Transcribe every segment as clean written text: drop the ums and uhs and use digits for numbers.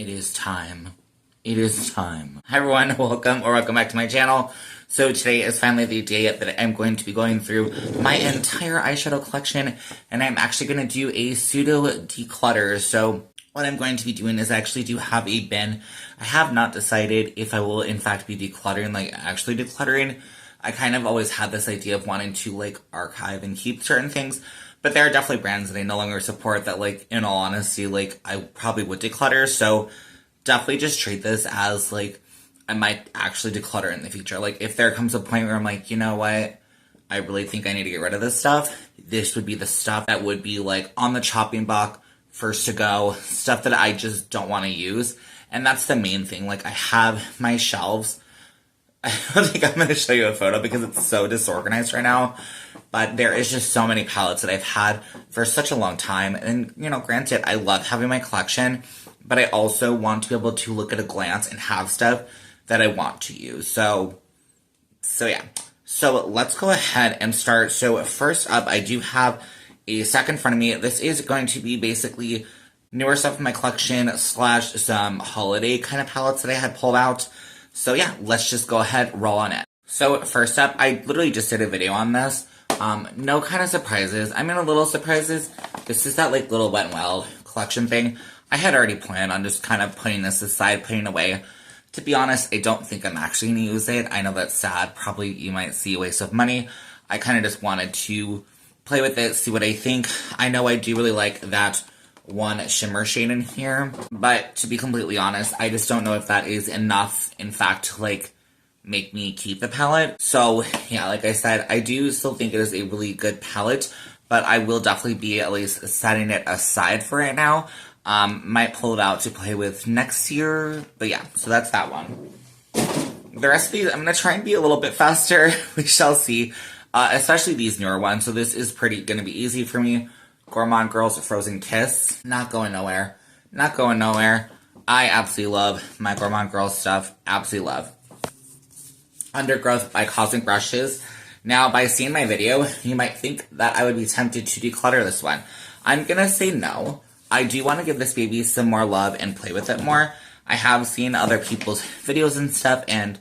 It is time. It is time. Hi everyone, welcome back to my channel. So today is finally the day that I'm going to be going through my entire eyeshadow collection, and I'm actually going to do a pseudo declutter. So what I'm going to be doing is I actually do have a bin. I have not decided if I will in fact be decluttering, like actually decluttering. I kind of always had this idea of wanting to like archive and keep certain things, but there are definitely brands that I no longer support that, like, in all honesty, like, I probably would declutter. So definitely just treat this as, like, I might actually declutter in the future. Like, if there comes a point where I'm like, you know what, I really think I need to get rid of this stuff, this would be the stuff that would be, like, on the chopping block, first to go, stuff that I just don't want to use. And that's the main thing. Like, I have my shelves. I don't think I'm going to show you a photo because it's so disorganized right now. But there is just so many palettes that I've had for such a long time. And, you know, granted, I love having my collection, but I also want to be able to look at a glance and have stuff that I want to use. So yeah. So let's go ahead and start. So first up, I do have a stack in front of me. This is going to be basically newer stuff in my collection / some holiday kind of palettes that I had pulled out. So yeah, let's just go ahead, roll on it. So first up, I literally just did a video on this. No kind of surprises. I mean, a little surprises. This is that like little Wet n Wild collection thing. I had already planned on just kind of putting this aside, putting it away. To be honest, I don't think I'm actually going to use it. I know that's sad. Probably you might see a waste of money. I kind of just wanted to play with it, see what I think. I know I do really like that one shimmer shade in here, but to be completely honest, I just don't know if that is enough, in fact, to like make me keep the palette. So yeah, like I said, I do still think it is a really good palette, but I will definitely be at least setting it aside for right now. Might pull it out to play with next year, but yeah, so that's that one. The rest of these, I'm going to try and be a little bit faster. We shall see, especially these newer ones. So this is going to be easy for me. Gourmand Girls Frozen Kiss. Not going nowhere. Not going nowhere. I absolutely love my Gourmand Girls stuff. Absolutely love. Undergrowth by Cosmic Brushes. Now, by seeing my video, you might think that I would be tempted to declutter this one. I'm gonna say no. I do want to give this baby some more love and play with it more. I have seen other people's videos and stuff and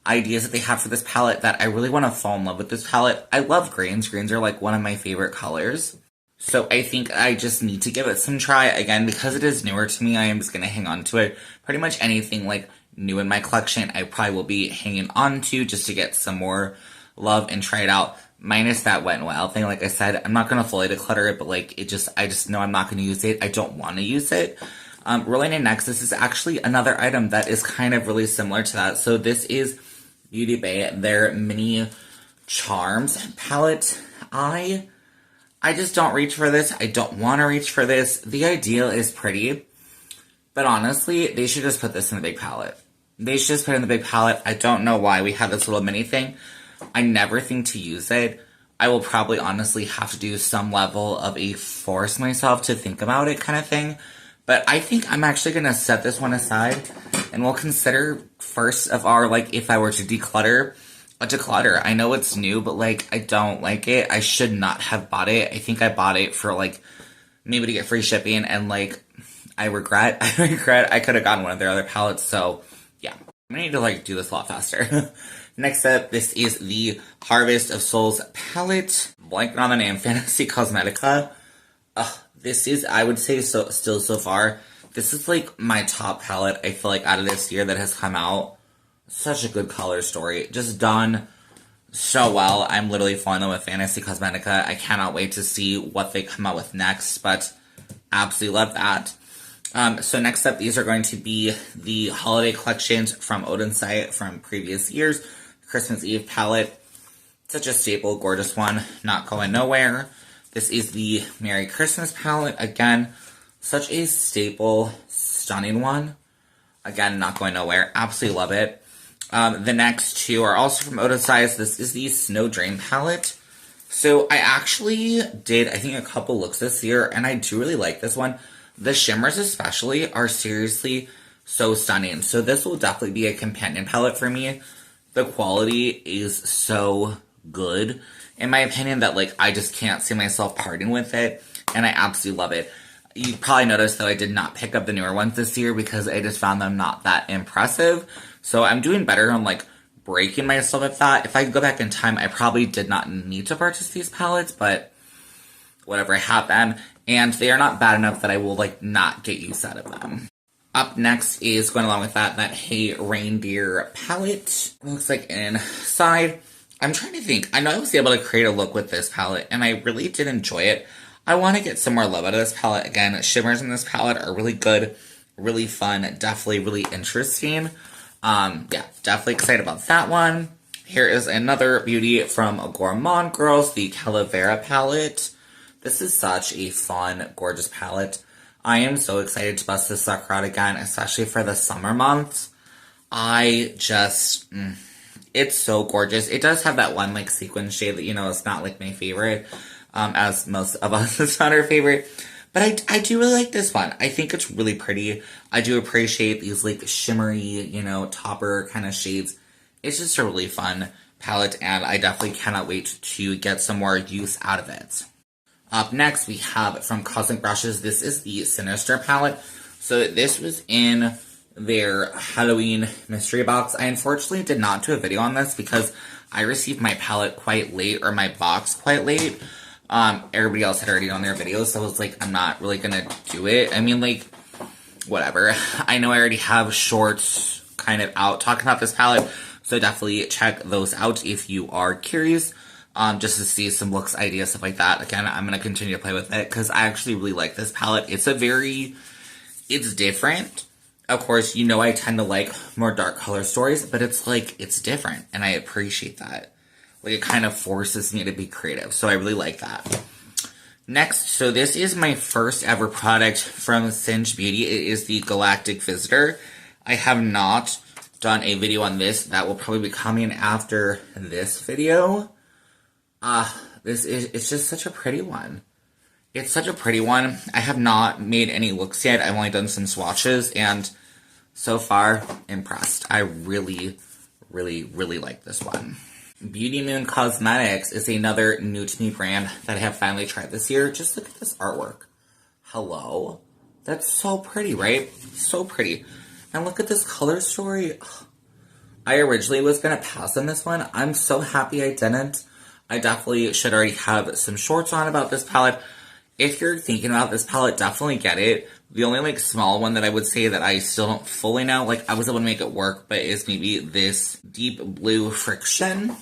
ideas that they have for this palette that I really want to fall in love with this palette. I love greens. Greens are like one of my favorite colors. So I think I just need to give it some try. Again, because it is newer to me, I am just going to hang on to it. Pretty much anything like new in my collection, I probably will be hanging on to just to get some more love and try it out. Minus that Wet n Wild thing. Like I said, I'm not going to fully declutter it, but like I just know I'm not going to use it. I don't want to use it. Rolling in next, this is actually another item that is kind of really similar to that. So this is Beauty Bay, their mini charms palette. I just don't reach for this. I don't want to reach for this. The idea is pretty, but honestly, they should just put this in the big palette. They should just put it in the big palette. I don't know why we have this little mini thing. I never think to use it. I will probably honestly have to do some level of a force myself to think about it kind of thing. But I think I'm actually going to set this one aside and we'll consider first of our, like, if I were to declutter, a declutter. I know it's new, but like, I don't like it. I should not have bought it. I think I bought it for like, maybe to get free shipping, and like, I regret I could have gotten one of their other palettes. So yeah, I'm gonna need to like do this a lot faster. Next up, this is the Harvest of Souls palette. Blanking on the name, Fantasy Cosmetica. This is, I would say, still so far, this is like my top palette, I feel like, out of this year that has come out. Such a good color story. Just done so well. I'm literally falling in love with Fantasy Cosmetica. I cannot wait to see what they come out with next, but absolutely love that. So next up, these are going to be the holiday collections from Odinsight from previous years. Christmas Eve palette. Such a staple, gorgeous one. Not going nowhere. This is the Merry Christmas palette. Again, such a staple, stunning one. Again, not going nowhere. Absolutely love it. The next two are also from Odinsight. This is the Snow Dream palette. So I actually did, I think, a couple looks this year, and I do really like this one. The shimmers especially are seriously so stunning. So this will definitely be a companion palette for me. The quality is so good, in my opinion, that like I just can't see myself parting with it, and I absolutely love it. You probably noticed that I did not pick up the newer ones this year because I just found them not that impressive. So I'm doing better on like breaking myself at that. If I could go back in time, I probably did not need to purchase these palettes, but whatever, I have them. And they are not bad enough that I will like not get use out of them. Up next is going along with that Hey Reindeer palette. It looks like inside. I'm trying to think. I know I was able to create a look with this palette, and I really did enjoy it. I want to get some more love out of this palette. Again, shimmers in this palette are really good, really fun, definitely really interesting. Yeah, definitely excited about that one. Here is another beauty from Gourmand Girls, the Calavera palette. This is such a fun, gorgeous palette. I am so excited to bust this sucker out again, especially for the summer months. It's so gorgeous. It does have that one, like, sequin shade that, you know, is not, like, my favorite, as most of us, it's not our favorite. But I do really like this one. I think it's really pretty. I do appreciate these, like, shimmery, you know, topper kind of shades. It's just a really fun palette, and I definitely cannot wait to get some more use out of it. Up next, we have from Cosmic Brushes. This is the Sinister palette. So this was in their Halloween mystery box. I unfortunately did not do a video on this because I received my palette quite late, or my box quite late. Everybody else had already done their videos, so I was like, I'm not really gonna do it. I mean, like, whatever. I know I already have shorts kind of out talking about this palette, so definitely check those out if you are curious. Just to see some looks, ideas, stuff like that. Again, I'm going to continue to play with it because I actually really like this palette. It's different. Of course, you know I tend to like more dark color stories, but it's different, and I appreciate that. Like, it kind of forces me to be creative, so I really like that. Next, so this is my first ever product from Singe Beauty. It is the Galactic Visitor. I have not done a video on this. That will probably be coming after this video. It's just such a pretty one. It's such a pretty one. I have not made any looks yet. I've only done some swatches, and so far, impressed. I really, really, really like this one. Beauty Moon Cosmetics is another new to me brand that I have finally tried this year. Just look at this artwork. Hello? That's so pretty, right? So pretty. And look at this color story. I originally was going to pass on this one. I'm so happy I didn't. I definitely should already have some shorts on about this palette. If you're thinking about this palette, definitely get it. The only, like, small one that I would say that I still don't fully know, like, I was able to make it work, but is maybe this Deep Blue Friction.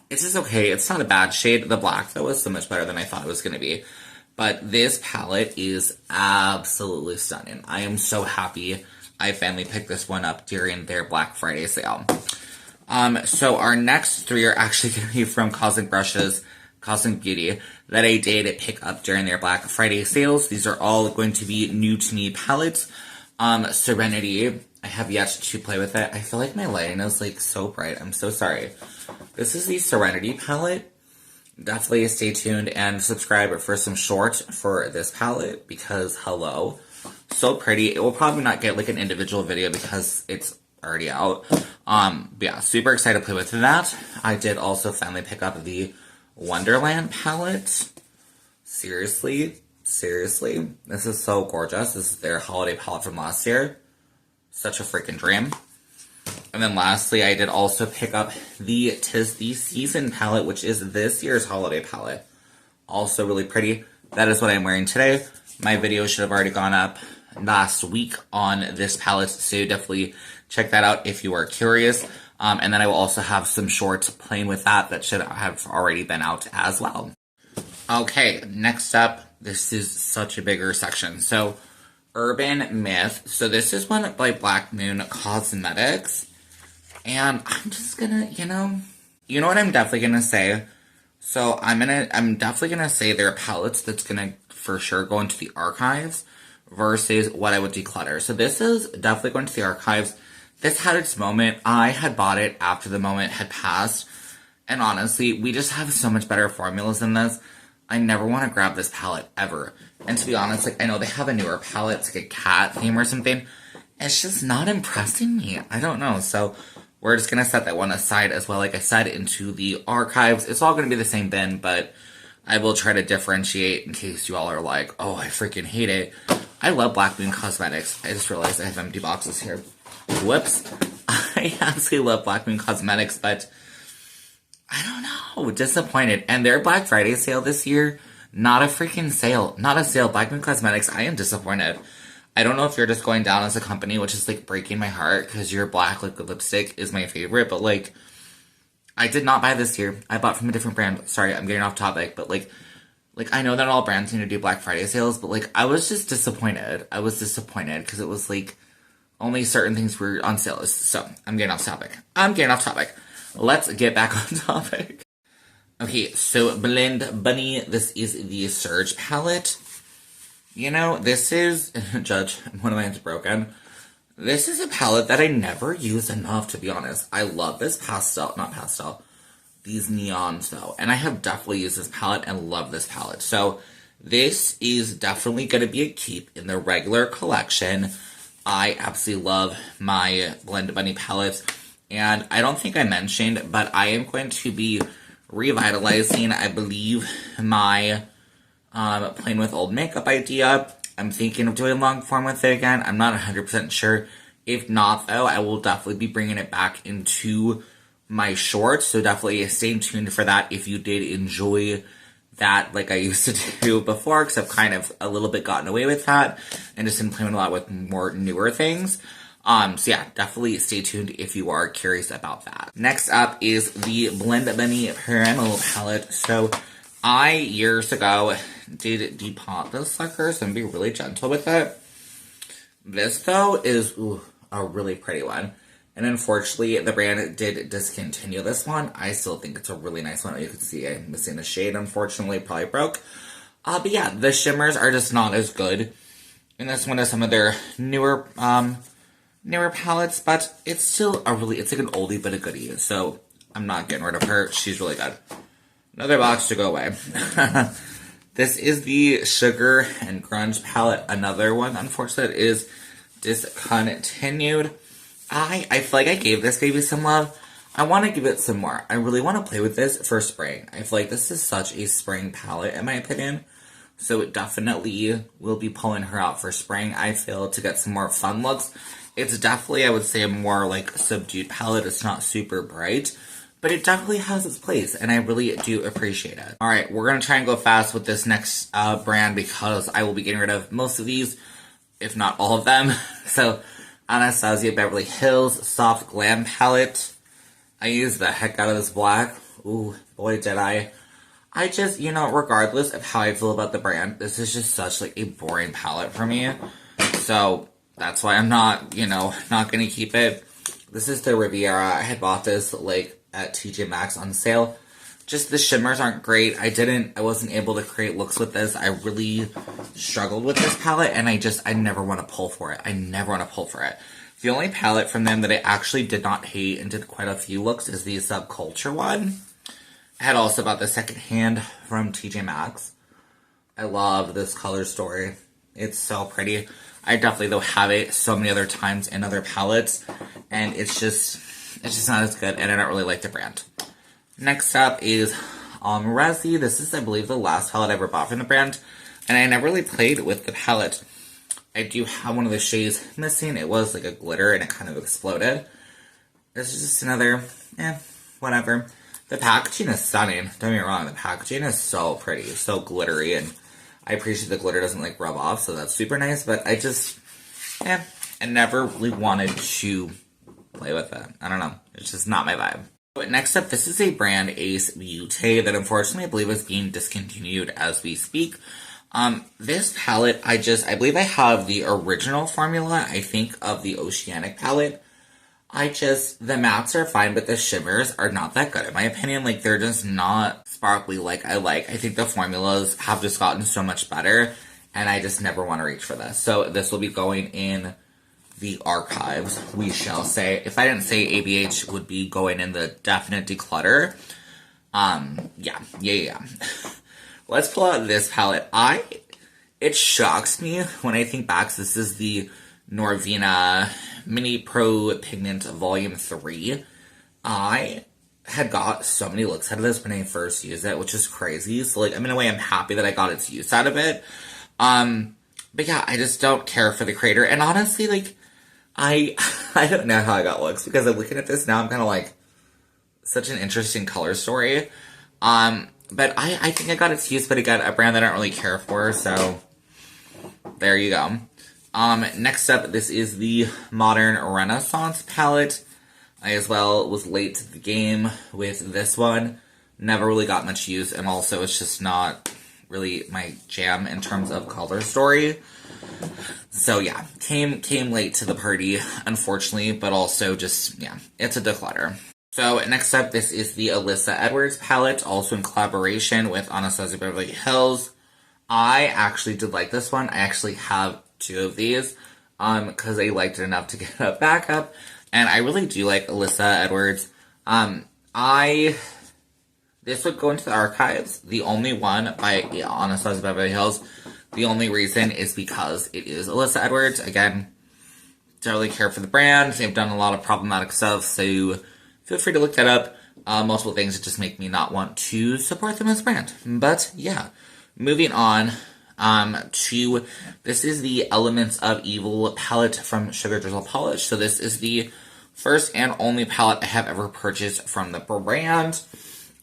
It's just okay. It's not a bad shade. The black, though, was so much better than I thought it was going to be. But this palette is absolutely stunning. I am so happy I finally picked this one up during their Black Friday sale. So our next three are actually going to be from Cosmic Brushes, Cosmic Beauty, that I did pick up during their Black Friday sales. These are all going to be new to me palettes. Serenity, I have yet to play with it. I feel like my lighting is, like, so bright. I'm so sorry. This is the Serenity palette. Definitely stay tuned and subscribe for some shorts for this palette because, hello, so pretty. It will probably not get, like, an individual video because it's already out. But yeah, super excited to play with that. I did also finally pick up the Wonderland palette. Seriously, this is so gorgeous. This is their holiday palette from last year. Such a freaking dream. And then lastly, I did also pick up the 'Tis the Season palette, which is this year's holiday palette. Also really pretty. That is what I'm wearing today. My video should have already gone up last week on this palette, so definitely check that out if you are curious. And then I will also have some shorts playing with that should have already been out as well. Okay, next up, this is such a bigger section. So, Urban Myth. So this is one by Black Moon Cosmetics. And I'm just gonna, you know what I'm definitely gonna say? So I'm definitely gonna say there are palettes that's gonna for sure go into the archives versus what I would declutter. So this is definitely going to the archives. This had its moment. I had bought it after the moment had passed. And honestly, we just have so much better formulas than this. I never want to grab this palette, ever. And to be honest, like, I know they have a newer palette, it's like a cat theme or something. It's just not impressing me. I don't know. So we're just going to set that one aside as well, like I said, into the archives. It's all going to be the same bin, but I will try to differentiate in case you all are like, oh, I freaking hate it. I love Black Moon Cosmetics. I just realized I have empty boxes here. Whoops. I absolutely love Black Moon Cosmetics, but I don't know. Disappointed. And their Black Friday sale this year, not a freaking sale. Not a sale. Black Moon Cosmetics, I am disappointed. I don't know if you're just going down as a company, which is, like, breaking my heart, because your black liquid lipstick is my favorite, but, like, I did not buy this year. I bought from a different brand. Sorry, I'm getting off topic, but, like, I know that all brands need to do Black Friday sales, but, like, I was just disappointed. I was disappointed, because it was, like, only certain things were on sale. So, I'm getting off topic. Let's get back on topic. Okay, so Blend Bunny, this is the Surge palette. You know, this is, Judge, one of my hands broken. This is a palette that I never use enough, to be honest. I love this these neons though. And I have definitely used this palette and love this palette. So this is definitely going to be a keep in the regular collection. I absolutely love my Blend Bunny palettes. And I don't think I mentioned, but I am going to be revitalizing, I believe, my playing with old makeup idea. I'm thinking of doing long form with it again. I'm not 100% sure. If not, though, I will definitely be bringing it back into my shorts. So definitely stay tuned for that if you did enjoy that like I used to do before. Because I've kind of a little bit gotten away with that. And just been playing a lot with more newer things. So yeah, definitely stay tuned if you are curious about that. Next up is the Blend Bunny Perennial palette. So I, years ago, did depot those suckers and be really gentle with it. This, though, is a really pretty one. And unfortunately, the brand did discontinue this one. I still think it's a really nice one. You can see I'm missing a shade, unfortunately. Probably broke. But yeah, the shimmers are just not as good. And this one is some of their newer palettes. But it's still it's like an oldie but a goodie. So I'm not getting rid of her. She's really good. Another box to go away. This is the Sugar and Grunge palette. Another one, unfortunately, is discontinued. I feel like I gave this baby some love. I want to give it some more. I really want to play with this for spring. I feel like this is such a spring palette, in my opinion. So it definitely will be pulling her out for spring, I feel, to get some more fun looks. It's definitely, I would say, a more, like, subdued palette. It's not super bright. But it definitely has its place, and I really do appreciate it. Alright, we're going to try and go fast with this next brand because I will be getting rid of most of these, if not all of them. So, Anastasia Beverly Hills Soft Glam Palette. I used the heck out of this black. Ooh, boy did I. I just, you know, regardless of how I feel about the brand, this is just such, like, a boring palette for me. So, that's why I'm not, you know, not going to keep it. This is the Riviera. I had bought this, like, at TJ Maxx on sale. Just the shimmers aren't great. I wasn't able to create looks with this. I really struggled with this palette, and I never want to pull for it. The only palette from them that I actually did not hate and did quite a few looks is the Subculture one. I had also bought the secondhand from TJ Maxx. I love this color story. It's so pretty. I definitely, though, have it so many other times in other palettes, and it's just not as good, and I don't really like the brand. Next up is Resi. This is, I believe, the last palette I ever bought from the brand, and I never really played with the palette. I do have one of the shades missing. It was like a glitter, and it kind of exploded. This is just another, whatever. The packaging is stunning. Don't get me wrong, the packaging is so pretty, so glittery, and I appreciate the glitter doesn't, like, rub off, so that's super nice, but I just, I never really wanted to play with it. I don't know. It's just not my vibe. But next up, this is a brand, Ace Beauty, that unfortunately I believe is being discontinued as we speak. This palette, I believe I have the original formula, I think, of the Oceanic palette. The mattes are fine, but the shimmers are not that good. In my opinion, like, they're just not sparkly like I like. I think the formulas have just gotten so much better, and I just never want to reach for this. So this will be going in the archives, we shall say. If I didn't say ABH, would be going in the definite declutter. Yeah. Let's pull out this palette. It shocks me when I think back. This is the Norvina Mini Pro Pigment Volume 3. I had got so many looks out of this when I first used it, which is crazy. So, like, in a way, I'm happy that I got its use out of it. But yeah, I just don't care for the creator. And honestly, like, I don't know how I got looks, because I'm looking at this now, I'm kind of like, such an interesting color story. But I think I got its use, but again, a brand that I don't really care for, so there you go. Next up, this is the Modern Renaissance palette. I as well was late to the game with this one. Never really got much use, and also it's just not really my jam in terms of color story. So yeah, came late to the party, unfortunately, but also just, yeah, it's a declutter. So next up, this is the Alyssa Edwards palette, also in collaboration with Anastasia Beverly Hills. I actually did like this one. I actually have 2 of these, because I liked it enough to get a backup, and I really do like Alyssa Edwards. This would go into the archives. The only one by Anastasia Beverly Hills. The only reason is because it is Alyssa Edwards. Again, don't really care for the brand. They've done a lot of problematic stuff, so feel free to look that up. Multiple things that just make me not want to support them as a brand. But yeah, moving on to, this is the Elements of Evil palette from Sugar Drizzle Polish. So this is the first and only palette I have ever purchased from the brand.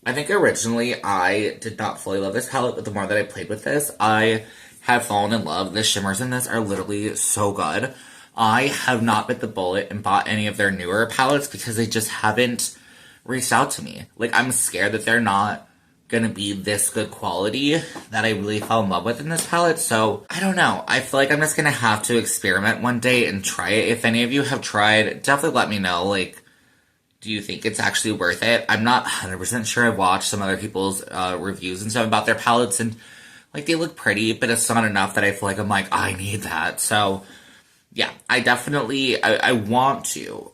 I think originally I did not fully love this palette, but the more that I played with this, I have fallen in love. The shimmers in this are literally so good. I have not bit the bullet and bought any of their newer palettes because they just haven't reached out to me. Like, I'm scared that they're not gonna be this good quality that I really fell in love with in this palette. So, I don't know. I feel like I'm just gonna have to experiment one day and try it. If any of you have tried, definitely let me know. Like, do you think it's actually worth it? I'm not 100% sure. I've watched some other people's reviews and stuff about their palettes, and like, they look pretty, but it's not enough that I feel like I'm like, I need that. So, yeah, I definitely, I want to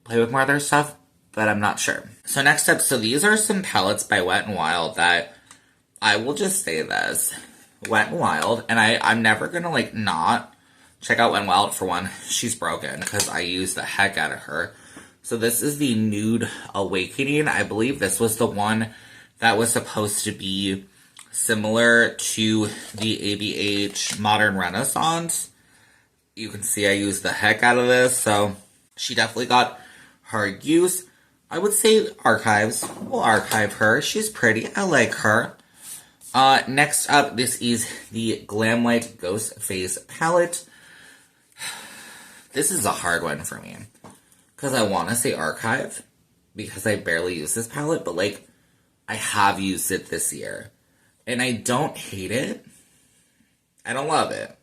play with more of their stuff, but I'm not sure. So next up, so these are some palettes by Wet n Wild that I will just say this. Wet n Wild, and I'm never gonna, like, not check out Wet n Wild. For one, she's broken, because I use the heck out of her. So this is the Nude Awakening. I believe this was the one that was supposed to be similar to the ABH Modern Renaissance. You can see I used the heck out of this, so she definitely got her use. I would say archives. We'll archive her. She's pretty. I like her. Next up, this is the Glamlite Ghost Face palette. This is a hard one for me, because I want to say archive, because I barely use this palette, but, like, I have used it this year. And I don't hate it. I don't love it.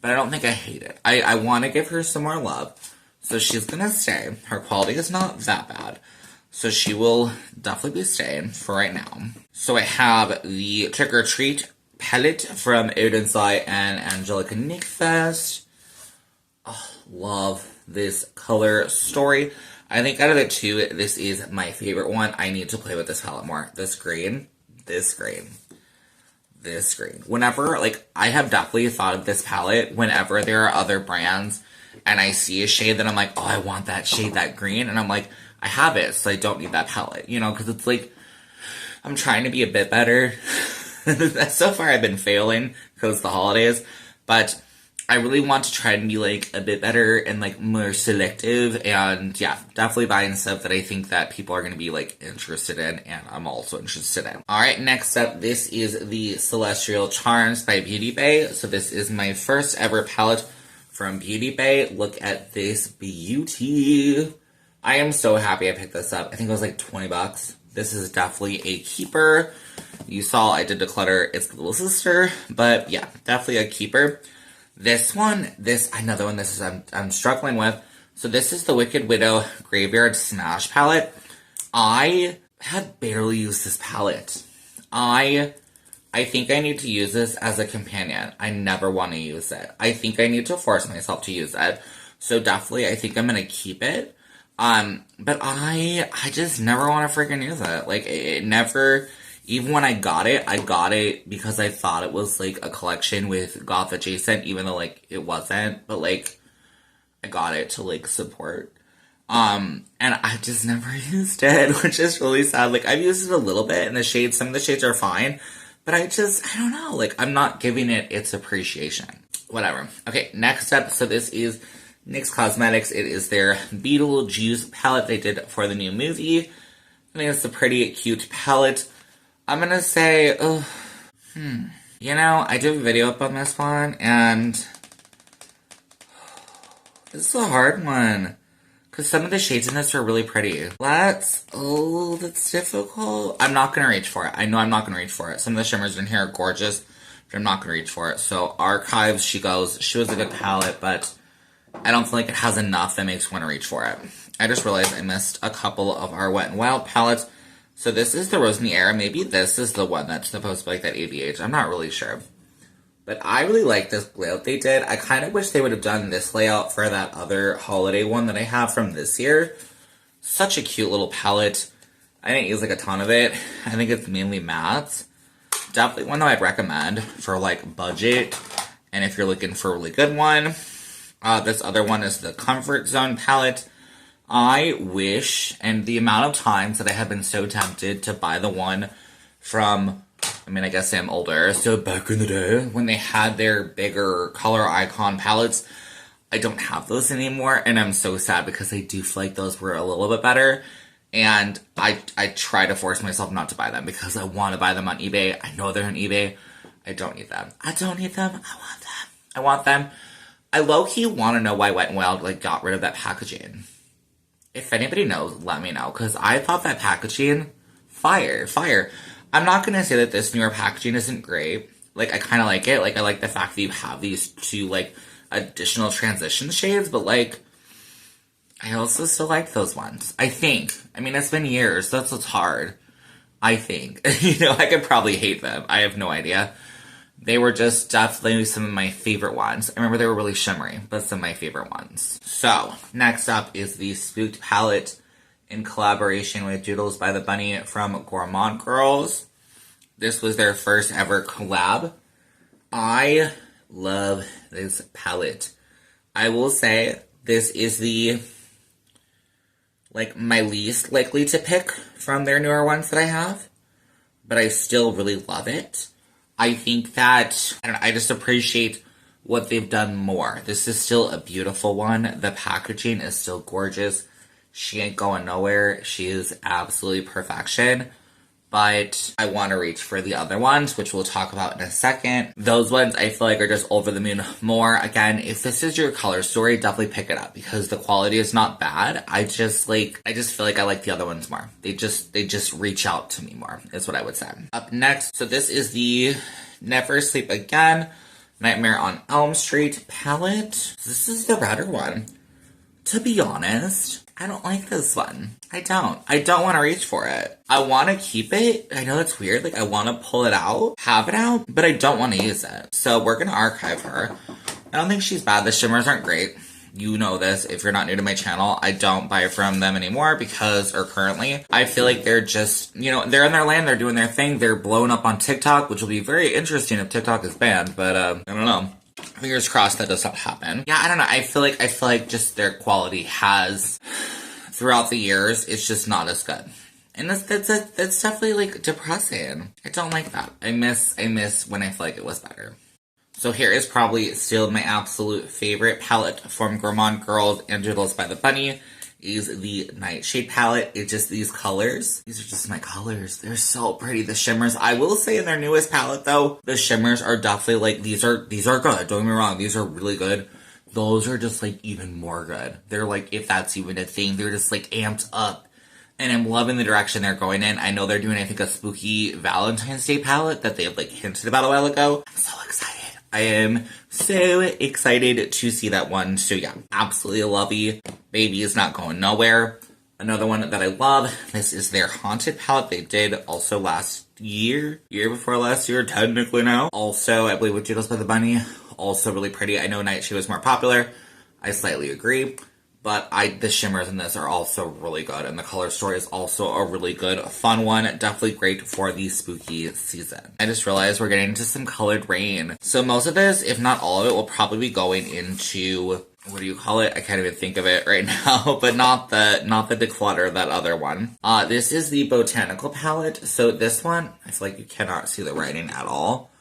But I don't think I hate it. I want to give her some more love. So she's going to stay. Her quality is not that bad. So she will definitely be staying for right now. So I have the Trick or Treat palette from Odensai and Angelica Nickfest. Oh, love this color story. I think out of the 2, this is my favorite one. I need to play with this palette more. This green. Whenever, like, I have definitely thought of this palette whenever there are other brands and I see a shade that I'm like, oh, I want that shade, that green, and I'm like, I have it, so I don't need that palette, you know, because it's like, I'm trying to be a bit better. So far I've been failing because of the holidays, but I really want to try and be, like, a bit better and, like, more selective, and, yeah, definitely buying stuff that I think that people are going to be, like, interested in, and I'm also interested in. Alright, next up, this is the Celestial Charms by Beauty Bay. So this is my first ever palette from Beauty Bay. Look at this beauty. I am so happy I picked this up. I think it was, like, 20 bucks. This is definitely a keeper. You saw I did declutter its little sister, but, yeah, definitely a keeper. This one, another one I'm struggling with. So this is the Wicked Widow Graveyard Smash palette. I have barely used this palette. I think I need to use this as a companion. I never want to use it. I think I need to force myself to use it. So definitely, I think I'm going to keep it. But I just never want to freaking use it. Like, it never... Even when I got it because I thought it was, like, a collection with goth adjacent, even though, like, it wasn't. But, like, I got it to, like, support. And I just never used it, which is really sad. Like, I've used it a little bit in the shades. Some of the shades are fine, but I don't know. Like, I'm not giving it its appreciation. Whatever. Okay, next up. So this is NYX Cosmetics. It is their Beetlejuice palette they did for the new movie. I think it's a pretty cute palette. I'm gonna say, you know, I did a video up on this one, and this is a hard one. Because some of the shades in this are really pretty. That's difficult. I'm not gonna reach for it. I know I'm not gonna reach for it. Some of the shimmers in here are gorgeous, but I'm not gonna reach for it. So Archives, she was a good palette, but I don't feel like it has enough that makes me want to reach for it. I just realized I missed a couple of our Wet n Wild palettes. So this is the Rose in the Air. Maybe this is the one that's supposed to be like that ABH. I'm not really sure. But I really like this layout they did. I kind of wish they would have done this layout for that other holiday one that I have from this year. Such a cute little palette. I didn't use like a ton of it. I think it's mainly mattes. Definitely one that I'd recommend for like budget. And if you're looking for a really good one. This other one is the Comfort Zone palette. I wish, and the amount of times that I have been so tempted to buy the one from, I mean, I guess I'm older, so back in the day, when they had their bigger color icon palettes, I don't have those anymore, and I'm so sad because I do feel like those were a little bit better, and I try to force myself not to buy them because I want to buy them on eBay. I know they're on eBay. I don't need them. I don't need them. I want them. I want them. I low-key want to know why Wet n Wild, like, got rid of that packaging. If anybody knows, let me know, because I thought that packaging, fire. I'm not going to say that this newer packaging isn't great. Like, I kind of like it. Like, I like the fact that you have these two, like, additional transition shades, but, like, I also still like those ones. I think. I mean, it's been years. That's what's hard. I think. You know, I could probably hate them. I have no idea. They were just definitely some of my favorite ones. I remember they were really shimmery, but some of my favorite ones. So, next up is the Spooked palette in collaboration with Doodles by the Bunny from Gourmand Girls. This was their first ever collab. I love this palette. I will say this is the, like, my least likely to pick from their newer ones that I have, but I still really love it. I think that, I just appreciate what they've done more. This is still a beautiful one. The packaging is still gorgeous. She ain't going nowhere. She is absolutely perfection. But I want to reach for the other ones, which we'll talk about in a second. Those ones I feel like are just over the moon more. Again, if this is your color story, definitely pick it up because the quality is not bad. I just feel like I like the other ones more. They just reach out to me more, is what I would say. Up next, so this is the Never Sleep Again Nightmare on Elm Street palette. This is the redder one. To be honest, I don't like this one. I don't want to reach for it. I want to keep it. I know it's weird. Like, I want to pull it out, have it out, but I don't want to use it. So we're going to archive her. I don't think she's bad. The shimmers aren't great. You know this. If you're not new to my channel, I don't buy from them anymore currently, I feel like they're just, you know, they're in their lane. They're doing their thing. They're blowing up on TikTok, which will be very interesting if TikTok is banned, but I don't know. Fingers crossed that does not happen. Yeah, I don't know. I feel like just their quality has, throughout the years, it's just not as good. And that's definitely, like, depressing. I don't like that. I miss when I feel like it was better. So here is probably still my absolute favorite palette from Gourmand Girls and Doodles by the Bunny. Is the Nightshade palette. It's just these colors. These are just my colors. They're so pretty. The shimmers. I will say in their newest palette though, the shimmers are definitely like, these are good. Don't get me wrong. These are really good. Those are just like even more good. They're like, if that's even a thing, they're just like amped up. And I'm loving the direction they're going in. I know they're doing, I think, a spooky Valentine's Day palette that they have like hinted about a while ago. I'm so excited. I am so excited to see that one. So yeah, absolutely lovely. Baby is not going nowhere. Another one that I love, this is their Haunted palette they did also last year before last year, technically now. Also, I believe with Doodles by the Bunny, also really pretty. I know Nightshade was more popular. I slightly agree. But the shimmers in this are also really good. And the color story is also a really good, fun one. Definitely great for the spooky season. I just realized we're getting into some colored Raine. So most of this, if not all of it, will probably be going into what do you call it? I can't even think of it right now, but not the Declutter, that other one. This is the Botanical palette. So this one, I feel like you cannot see the writing at all.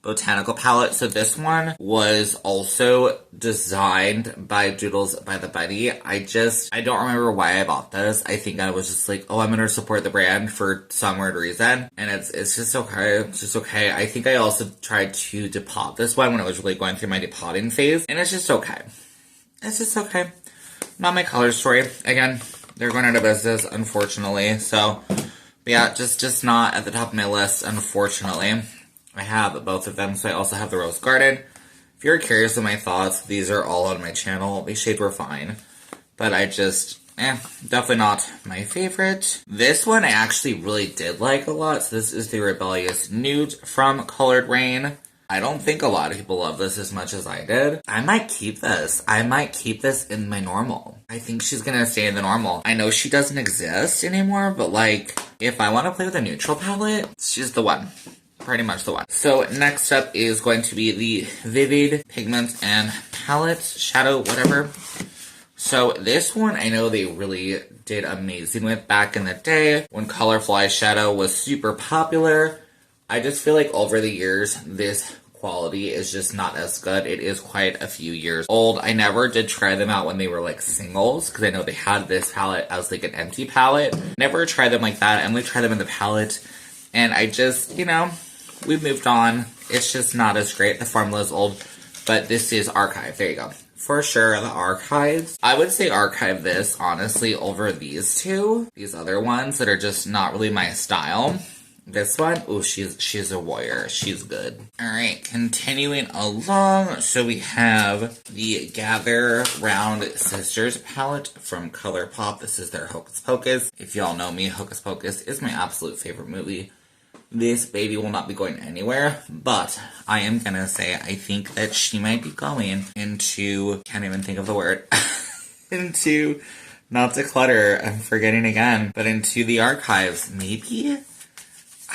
Botanical palette. So this one was also designed by Doodles by the Buddy. I don't remember why I bought this. I think I was just like, oh, I'm gonna support the brand for some weird reason. And it's just okay. It's just okay. I think I also tried to depot this one when I was really going through my depotting phase. And it's just okay. It's just okay. Not my color story. Again, they're going out of business, unfortunately. So, yeah, just not at the top of my list, unfortunately. I have both of them, so I also have the Rose Garden. If you're curious of my thoughts, these are all on my channel. These shades were fine. But I just, definitely not my favorite. This one I actually really did like a lot. So this is the Rebellious Nude from Colored Raine. I don't think a lot of people love this as much as I did. I might keep this. I might keep this in my normal. I think she's gonna stay in the normal. I know she doesn't exist anymore, but like, if I want to play with a neutral palette, she's the one. Pretty much the one. So next up is going to be the Vivid Pigment and Palette, Shadow, whatever. So this one I know they really did amazing with back in the day when colorful eyeshadow was super popular. I just feel like over the years, this quality is just not as good. It is quite a few years old. I never did try them out when they were like singles, because I know they had this palette as like an empty palette. Never tried them like that. I only tried them in the palette. And I just, you know, we've moved on. It's just not as great. The formula is old, but this is Archive. There you go. For sure, the Archives. I would say Archive this, honestly, over these two. These other ones that are just not really my style. This one, oh, she's a warrior. She's good. Alright, continuing along. So we have the Gather Round Sisters palette from ColourPop. This is their Hocus Pocus. If y'all know me, Hocus Pocus is my absolute favorite movie. This baby will not be going anywhere, but I am gonna say I think that she might be going into, can't even think of the word, into, not Declutter, I'm forgetting again, but into the Archives, maybe?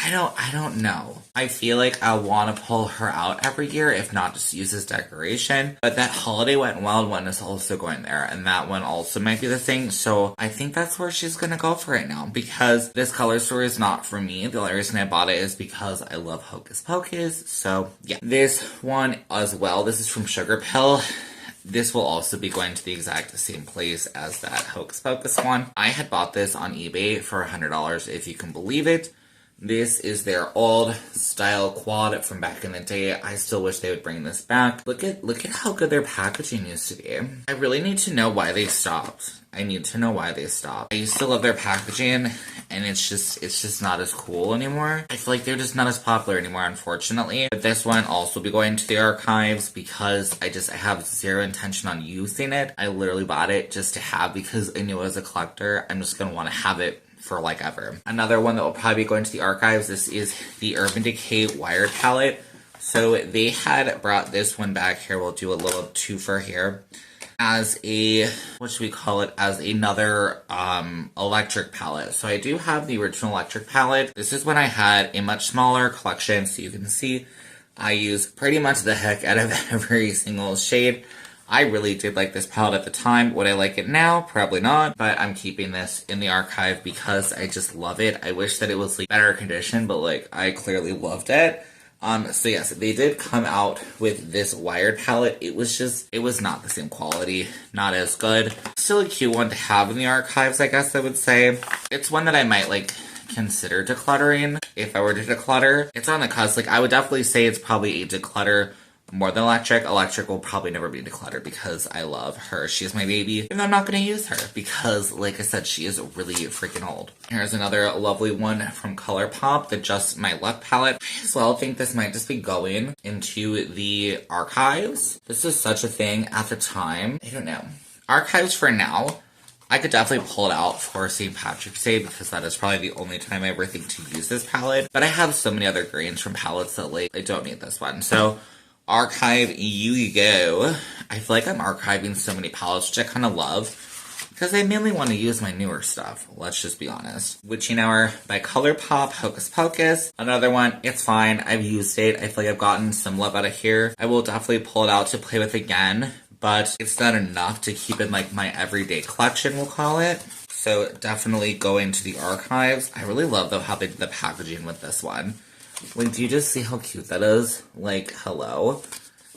I don't know. I feel like I want to pull her out every year, if not just use as decoration. But that Holiday Wet n Wild one is also going there, and that one also might be the thing. So I think that's where she's going to go for right now, because this color story is not for me. The only reason I bought it is because I love Hocus Pocus. So yeah, this one as well. This is from Sugar Pill. This will also be going to the exact same place as that Hocus Pocus one. I had bought this on eBay for $100, if you can believe it. This is their old style quad from back in the day. I still wish they would bring this back. Look at how good their packaging used to be. I really need to know why they stopped. I need to know why they stopped. I used to love their packaging, and it's just not as cool anymore. I feel like they're just not as popular anymore, unfortunately. But this one also be going to the Archives because I have zero intention on using it. I literally bought it just to have, because I knew as a collector, I'm just gonna want to have it for like ever. Another one that will probably be going to the Archives, this is the Urban Decay Wired palette. So they had brought this one back here. We'll do a little twofer here. As a, what should we call it? As another electric palette. So I do have the original electric palette. This is when I had a much smaller collection. So you can see I use pretty much the heck out of every single shade. I really did like this palette at the time. Would I like it now? Probably not. But I'm keeping this in the archive because I just love it. I wish that it was like better condition, but like I clearly loved it. So yes, they did come out with this wired palette. It was not the same quality, not as good. Still a cute one to have in the archives, I guess I would say. It's one that I might like consider decluttering if I were to declutter. It's on the cusp. Like I would definitely say it's probably a declutter more than electric. Electric will probably never be decluttered because I love her. She's my baby. And I'm not going to use her because, like I said, she is really freaking old. Here's another lovely one from ColourPop, the Just My Luck palette. I as well think this might just be going into the archives. This is such a thing at the time. I don't know. Archives for now. I could definitely pull it out for St. Patrick's Day because that is probably the only time I ever think to use this palette. But I have so many other greens from palettes that like I don't need this one. So archive, you go. I feel like I'm archiving so many palettes, which I kind of love, because I mainly want to use my newer stuff, let's just be honest. Witching Hour by ColourPop, Hocus Pocus. Another one, it's fine, I've used it. I feel like I've gotten some love out of here. I will definitely pull it out to play with again, but it's not enough to keep in like my everyday collection, we'll call it. So definitely going to the archives. I really love though how they did the packaging with this one. Like, do you just see how cute that is? Like, hello.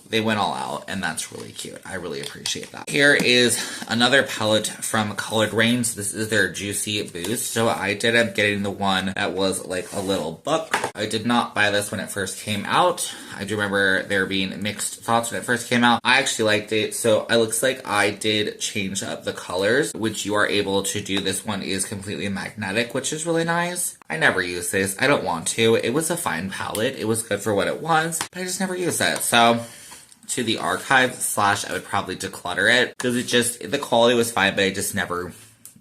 They went all out, and that's really cute. I really appreciate that. Here is another palette from Raine. So this is their Juicy Boost. So I did end up getting the one that was like a little book. I did not buy this when it first came out. I do remember there being mixed thoughts when it first came out. I actually liked it. So it looks like I did change up the colors, which you are able to do. This one is completely magnetic, which is really nice. I never use this. I don't want to. It was a fine palette. It was good for what it was, but I just never use it. So to the archive / I would probably declutter it because the quality was fine, but I just never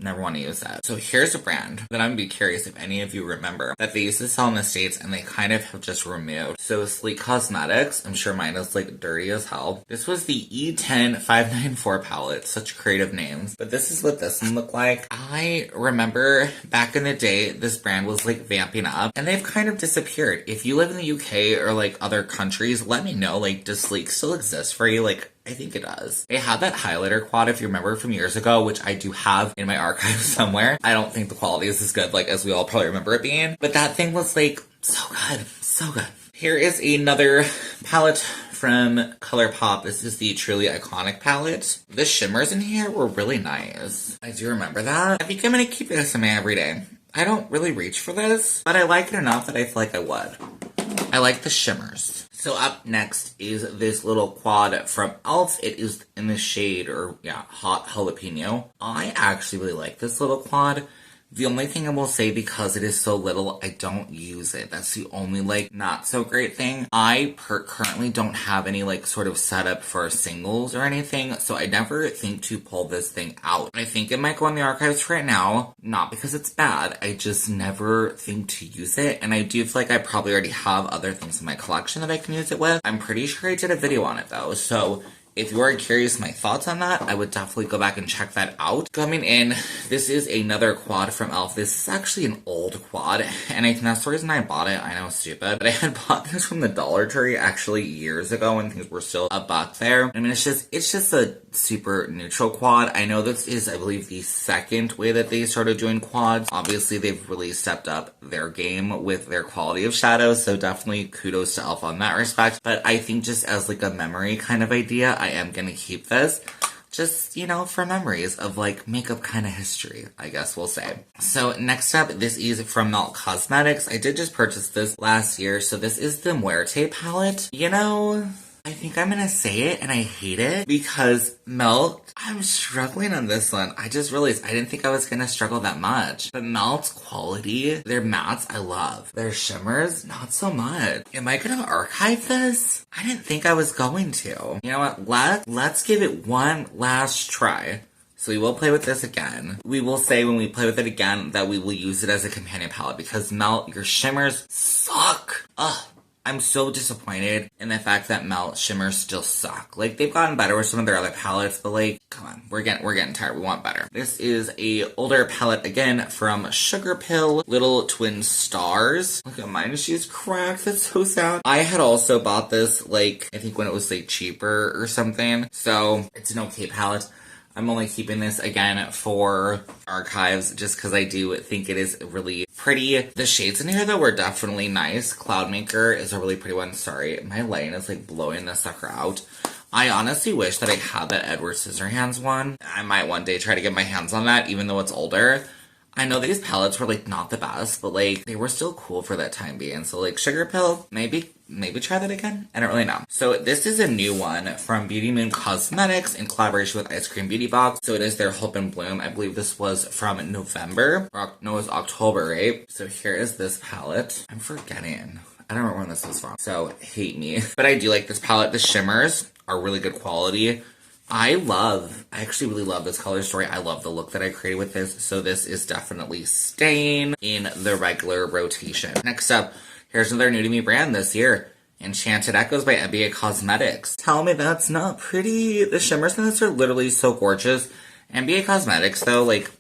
want to use that. So here's a brand that I'm gonna be curious if any of you remember that they used to sell in the States and they kind of have just removed. So Sleek Cosmetics, I'm sure mine is like dirty as hell. This was the E10-594 palette, such creative names. But this is what this one looked like. I remember back in the day, this brand was like vamping up and they've kind of disappeared. If you live in the UK or like other countries, let me know, like, does Sleek still exist for you? Like, I think it does. They had that highlighter quad, if you remember from years ago, which I do have in my archive somewhere. I don't think the quality is as good, like, as we all probably remember it being. But that thing was, like, so good. So good. Here is another palette from ColourPop. This is the Truly Iconic palette. The shimmers in here were really nice. I do remember that. I think I'm gonna keep this in my everyday. I don't really reach for this, but I like it enough that I feel like I would. I like the shimmers. So up next is this little quad from e.l.f. It is in the shade, Hot Jalapeno. I actually really like this little quad. The only thing I will say, because it is so little, I don't use it. That's the only, like, not so great thing. I currently don't have any, like, sort of setup for singles or anything, so I never think to pull this thing out. I think it might go in the archives right now, not because it's bad. I just never think to use it, and I do feel like I probably already have other things in my collection that I can use it with. I'm pretty sure I did a video on it, though, so if you are curious my thoughts on that, I would definitely go back and check that out. Coming in, this is another quad from e.l.f. This is actually an old quad, and I think that's the reason I bought it. I know, stupid. But I had bought this from the Dollar Tree actually years ago when things were still $1 there. I mean, it's just a super neutral quad. I know this is, I believe, the second way that they started doing quads. Obviously, they've really stepped up their game with their quality of shadows, so definitely kudos to e.l.f. on that respect. But I think just as like a memory kind of idea, I am gonna keep this. Just, you know, for memories of, like, makeup kind of history, I guess we'll say. So, next up, this is from Melt Cosmetics. I did just purchase this last year, so this is the Muerte palette. You know, I think I'm gonna say it, and I hate it, because Melt, I'm struggling on this one. I just realized I didn't think I was gonna struggle that much. But Melt's quality, their mattes, I love. Their shimmers, not so much. Am I gonna archive this? I didn't think I was going to. You know what, let's give it one last try. So we will play with this again. We will say when we play with it again that we will use it as a companion palette, because Melt, your shimmers suck. Ugh. I'm so disappointed in the fact that Melt shimmers still suck. Like, they've gotten better with some of their other palettes, but like, come on, we're getting tired. We want better. This is a older palette again from Sugar Pill, Little Twin Stars. Look at mine, she's cracked. That's so sad. I had also bought this, like, I think when it was like cheaper or something. So it's an okay palette. I'm only keeping this, again, for archives, just because I do think it is really pretty. The shades in here, though, were definitely nice. Cloudmaker is a really pretty one. Sorry, my light is, like, blowing this sucker out. I honestly wish that I had that Edward Scissorhands one. I might one day try to get my hands on that, even though it's older. I know these palettes were, like, not the best, but, like, they were still cool for that time being. So, like, Sugar Pill, maybe try that again? I don't really know. So, this is a new one from Beauty Moon Cosmetics in collaboration with Ice Cream Beauty Box. So, it is their Hope and Bloom. I believe this was from November. No, it was October, right? So, here is this palette. I'm forgetting. I don't remember when this was from. So, hate me. But I do like this palette. The shimmers are really good quality. I actually really love this color story. I love the look that I created with this. So this is definitely staying in the regular rotation. Next up, here's another new to me brand this year. Enchanted Echoes by NBA Cosmetics. Tell me that's not pretty. The shimmers in this are literally so gorgeous. NBA Cosmetics, though, like,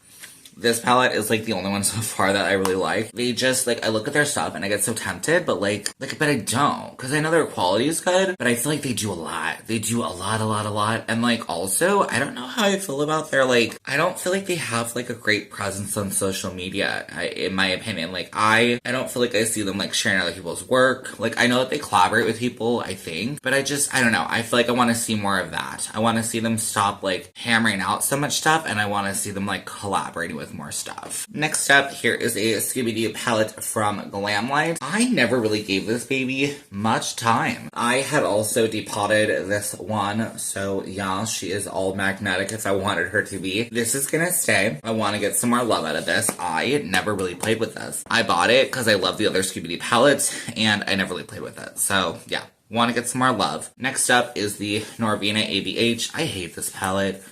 This palette is like the only one so far that I really like. They just like, I look at their stuff and I get so tempted, but but I don't, because I know their quality is good, but I feel like they do a lot. They do a lot. And like, also, I don't know how I feel about their like, I don't feel like they have like a great presence on social media, in my opinion. Like, I don't feel like I see them like sharing other people's work. Like, I know that they collaborate with people, I think, but I don't know. I feel like I want to see more of that. I want to see them stop like hammering out so much stuff, and I want to see them like collaborating with more stuff. Next up, here is a Scooby-Doo palette from Glamlite. I never really gave this baby much time. I had also depotted this one, so yeah, she is all magnetic if I wanted her to be. This is gonna stay. I want to get some more love out of this. I never really played with this. I bought it because I love the other Scooby-Doo palettes, and I never really played with it. So yeah, want to get some more love. Next up is the Norvina ABH. I hate this palette.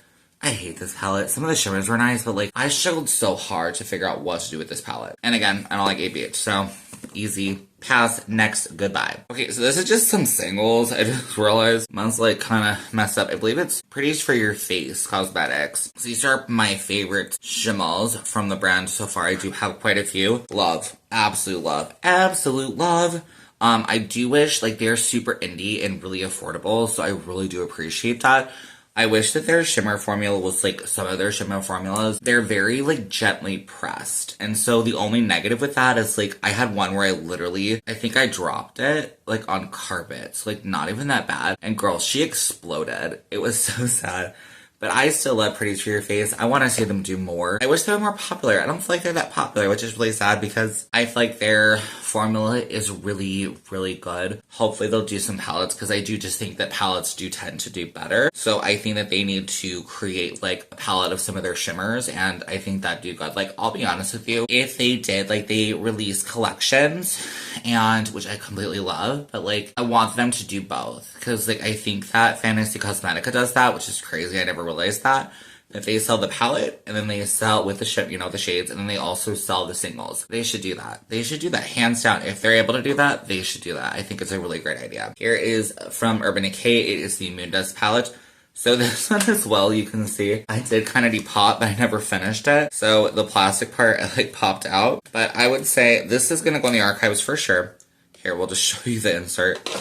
Some of the shimmers were nice, but like, I struggled so hard to figure out what to do with this palette. And again, I don't like ABH, so easy. Pass. Next. Goodbye. Okay, so this is just some singles. I just realized mine's like kind of messed up. I believe it's Pretties for Your Face Cosmetics. So these are my favorite shimmels from the brand so far. I do have quite a few. Love. Absolute love. Absolute love. I do wish, like, they're super indie and really affordable, so I really do appreciate that. I wish that their shimmer formula was like some of their shimmer formulas. They're very like gently pressed. And so the only negative with that is like, I had one where I think I dropped it like on carpet. So like, not even that bad. And girl, she exploded. It was so sad. But I still love Pretties for Your Face. I want to see them do more. I wish they were more popular. I don't feel like they're that popular, which is really sad because I feel like their formula is really, really good. Hopefully they'll do some palettes, because I do just think that palettes do tend to do better. So I think that they need to create like a palette of some of their shimmers, and I think that do good. Like, I'll be honest with you, if they did, like, they release collections, and which I completely love, but like, I want them to do both, because like, I think that Fantasy Cosmetica does that, which is crazy. I never realized that they sell the palette, and then they sell with the the shades, and then they also sell the singles. They should do that. They should do that, hands down. If they're able to do that, they should do that. I think it's a really great idea. Here is from Urban Decay. It is the Moon Dust palette. So this one as well, you can see, I did kind of depot, but I never finished it. So the plastic part, like, popped out. But I would say this is going to go in the archives for sure. Here, we'll just show you the insert.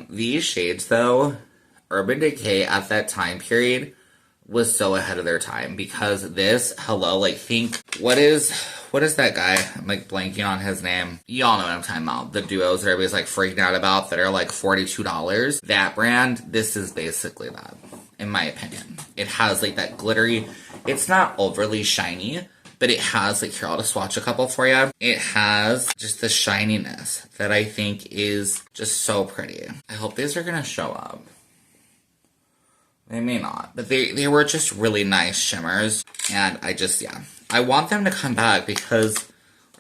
These shades, though, Urban Decay at that time period was so ahead of their time, because this, like, what is that guy? I'm like blanking on his name. Y'all know what I'm talking about. The duos that everybody's like freaking out about that are like $42. That brand, this is basically that, in my opinion. It has like that glittery, it's not overly shiny, but it has, like, here, I'll just swatch a couple for you. It has just the shininess that I think is just so pretty. I hope these are gonna show up. They may not, but they were just really nice shimmers, and I want them to come back, because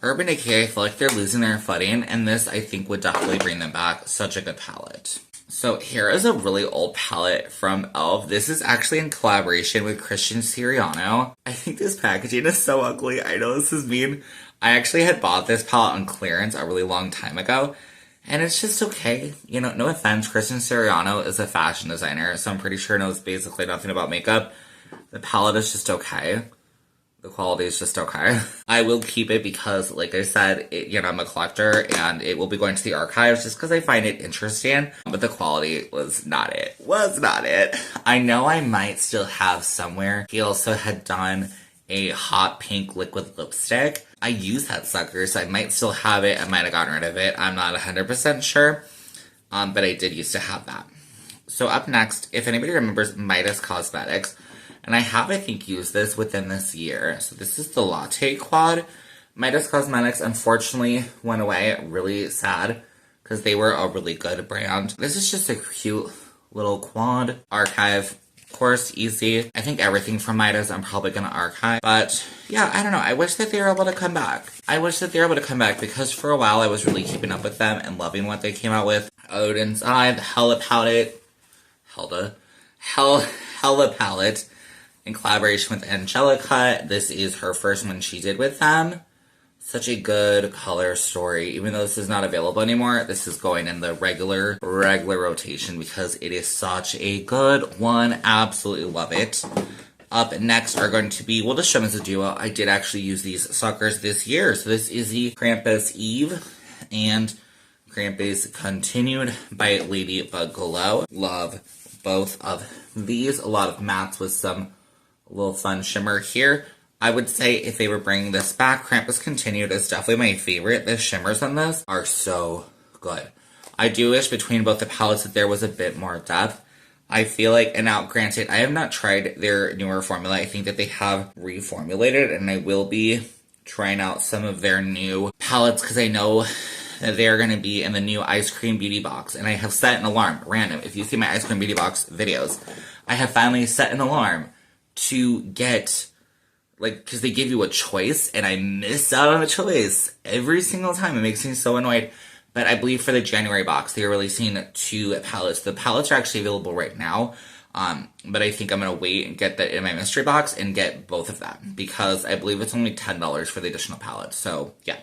Urban Decay, I feel like they're losing their footing, and this, I think, would definitely bring them back. Such a good palette. So here is a really old palette from e.l.f. This is actually in collaboration with Christian Siriano. I think this packaging is so ugly. I know this is mean. I actually had bought this palette on clearance a really long time ago, and it's just okay. You know, no offense, Christian Siriano is a fashion designer, so I'm pretty sure knows basically nothing about makeup. The palette is just okay. The quality is just okay. I will keep it because, like I said, I'm a collector, and it will be going to the archives just because I find it interesting. But the quality was not it. I know I might still have somewhere. He also had done a hot pink liquid lipstick. I use that sucker, so I might still have it. I might have gotten rid of it. I'm not 100% sure. But I did used to have that. So up next, if anybody remembers Midas Cosmetics, and I have, I think, used this within this year. So this is the Latte Quad. Midas Cosmetics, unfortunately, went away. Really sad, because they were a really good brand. This is just a cute little quad. Archive, of course, easy. I think everything from Midas I'm probably going to archive. But, yeah, I don't know. I wish that they were able to come back. Because for a while I was really keeping up with them and loving what they came out with. Odin's Eye, the Hella Palette. Hella Palette. In collaboration with Angelica. This is her first one she did with them. Such a good color story. Even though this is not available anymore, this is going in the regular rotation because it is such a good one. Absolutely love it. Up next are going to be, we'll just show them as a duo. I did actually use these suckers this year. So this is the Krampus Eve and Krampus Continued by Ladybug Glow. Love both of these. A lot of mattes with some little fun shimmer here. I would say if they were bringing this back, Krampus Continued is definitely my favorite. The shimmers on this are so good. I do wish between both the palettes that there was a bit more depth. I feel like, and now granted, I have not tried their newer formula. I think that they have reformulated, and I will be trying out some of their new palettes because I know that they are going to be in the new Ice Cream Beauty Box. And I have set an alarm, random. If you see my Ice Cream Beauty Box videos, I have finally set an alarm to get, like, because they give you a choice, and I miss out on a choice every single time. It makes me so annoyed. But I believe for the January box, they are releasing 2 palettes. The palettes are actually available right now. But I think I'm going to wait and get that in my mystery box and get both of them. Because I believe it's only $10 for the additional palettes. So, yeah.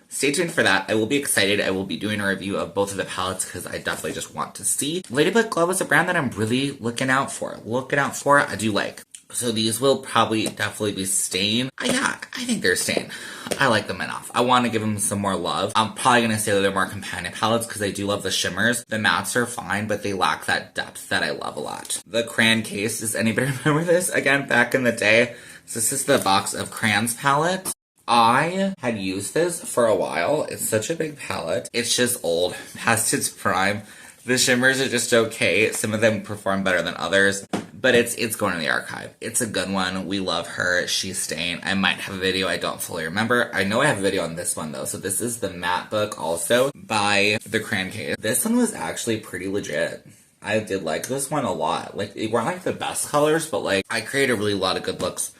Stay tuned for that. I will be excited. I will be doing a review of both of the palettes because I definitely just want to see. Ladybug Glow is a brand that I'm really looking out for. I do like. So these will probably definitely be staying. Yeah, I think they're staying. I like them enough. I want to give them some more love. I'm probably going to say that they're more companion palettes because I do love the shimmers. The mattes are fine, but they lack that depth that I love a lot. The crayon case, does anybody remember this? Again, back in the day. So this is the box of crayons palette. I had used this for a while. It's such a big palette. It's just old, past its prime. The shimmers are just okay. Some of them perform better than others, but it's going in the archive. It's a good one. We love her. She's staying. I might have a video. I don't fully remember. I know I have a video on this one, though. So this is the matte book also by the Crayon Case. This one was actually pretty legit. I did like this one a lot. Like, they weren't like the best colors, but like, I created a really lot of good looks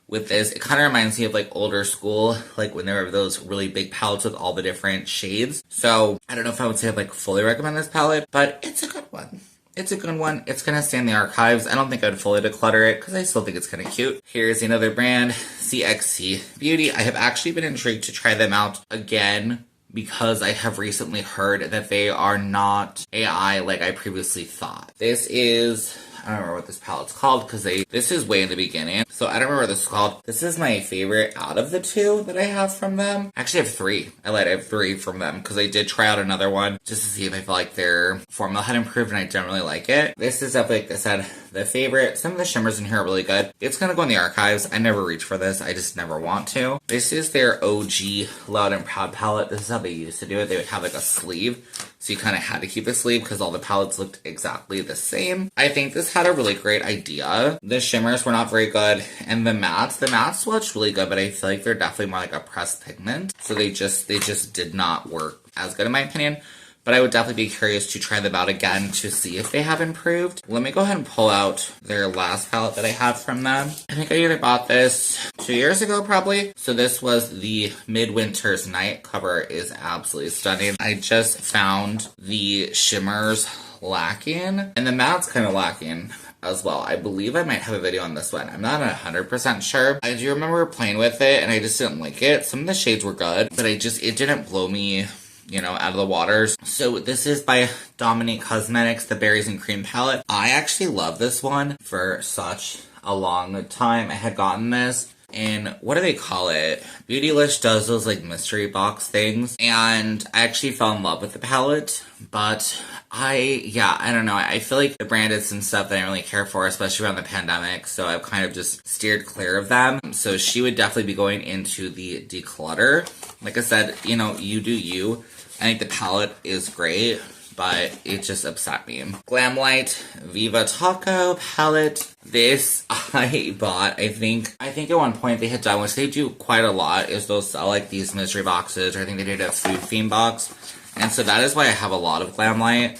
with this. It kind of reminds me of like older school, like when there were those really big palettes with all the different shades. So I don't know if I would say I'd like fully recommend this palette, but it's a good one. It's a good one. It's going to stay in the archives. I don't think I'd fully declutter it because I still think it's kind of cute. Here's another brand, CXC Beauty. I have actually been intrigued to try them out again because I have recently heard that they are not AI like I previously thought. This is, I don't remember what this palette's called because this is way in the beginning. So I don't remember what this is called. This is my favorite out of the 2 that I have from them. Actually, I have 3. I have 3 from them because I did try out another one just to see if I felt like their formula had improved, and I didn't really like it. This is definitely, like I said, the favorite. Some of the shimmers in here are really good. It's going to go in the archives. I never reach for this. I just never want to. This is their OG Loud and Proud palette. This is how they used to do it. They would have like a sleeve. So you kind of had to keep a sleeve because all the palettes looked exactly the same. I think this had a really great idea. The shimmers were not very good. And the mattes looked really good, but I feel like they're definitely more like a pressed pigment. So they just did not work as good in my opinion. But I would definitely be curious to try them out again to see if they have improved. Let me go ahead and pull out their last palette that I have from them. I think I either bought this 2 years ago, probably. So this was the Midwinter's Night. Cover is absolutely stunning. I just found the shimmers lacking, and the matte's kind of lacking as well. I believe I might have a video on this one. I'm not 100% sure. I do remember playing with it, and I just didn't like it. Some of the shades were good, but it didn't blow me, out of the waters. So this is by Dominique Cosmetics, the Berries and Cream palette. I actually love this one for such a long time. I had gotten this in, what do they call it? Beautylish does those like mystery box things. And I actually fell in love with the palette, but I don't know. I feel like the brand is some stuff that I don't really care for, especially around the pandemic. So I've kind of just steered clear of them. So she would definitely be going into the Declutter. Like I said, you do you. I think the palette is great, but it just upset me. Glamlite Viva Taco palette. This I bought, I think at one point they had done, which they do quite a lot, is they'll sell like these mystery boxes, or I think they did a food theme box. And so that is why I have a lot of Glamlite.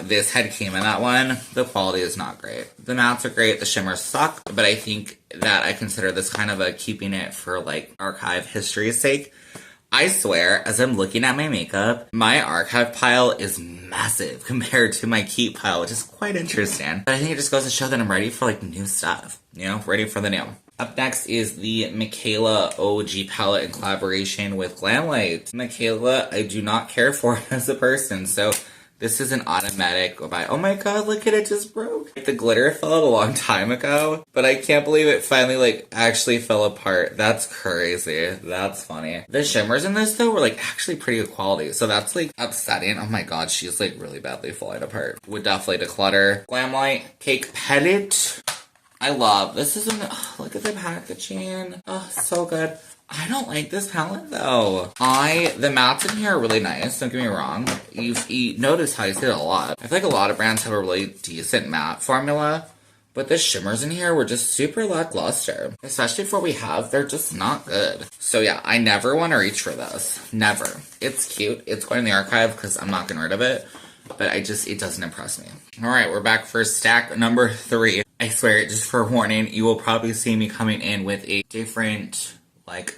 This head came in that one. The quality is not great. The mattes are great, the shimmers suck, but I think that I consider this kind of a keeping it for like archive history's sake. I swear, as I'm looking at my makeup, my archive pile is massive compared to my keep pile, which is quite interesting. But I think it just goes to show that I'm ready for like new stuff, ready for the new. Up next is the Michaela OG palette in collaboration with Glamlite. Michaela, I do not care for as a person, so This is an automatic by, oh my god, look at it, just broke. The glitter fell out a long time ago, but I can't believe it finally, like, actually fell apart. That's crazy. That's funny. The shimmers in this, though, were, like, actually pretty good quality, so that's, like, upsetting. Oh my god, she's, like, really badly falling apart. Would definitely declutter. Glamlite Cake Petite. I love, this is an, oh, look at the packaging. Oh, so good. I don't like this palette though. The mattes in here are really nice, don't get me wrong. You notice how I say it a lot. I feel like a lot of brands have a really decent matte formula, but the shimmers in here were just super lackluster. Especially for what we have, they're just not good. So yeah, I never want to reach for this. Never. It's cute. It's going in the archive because I'm not getting rid of it, but it doesn't impress me. Alright, we're back for stack number 3. I swear, just for warning, you will probably see me coming in with a different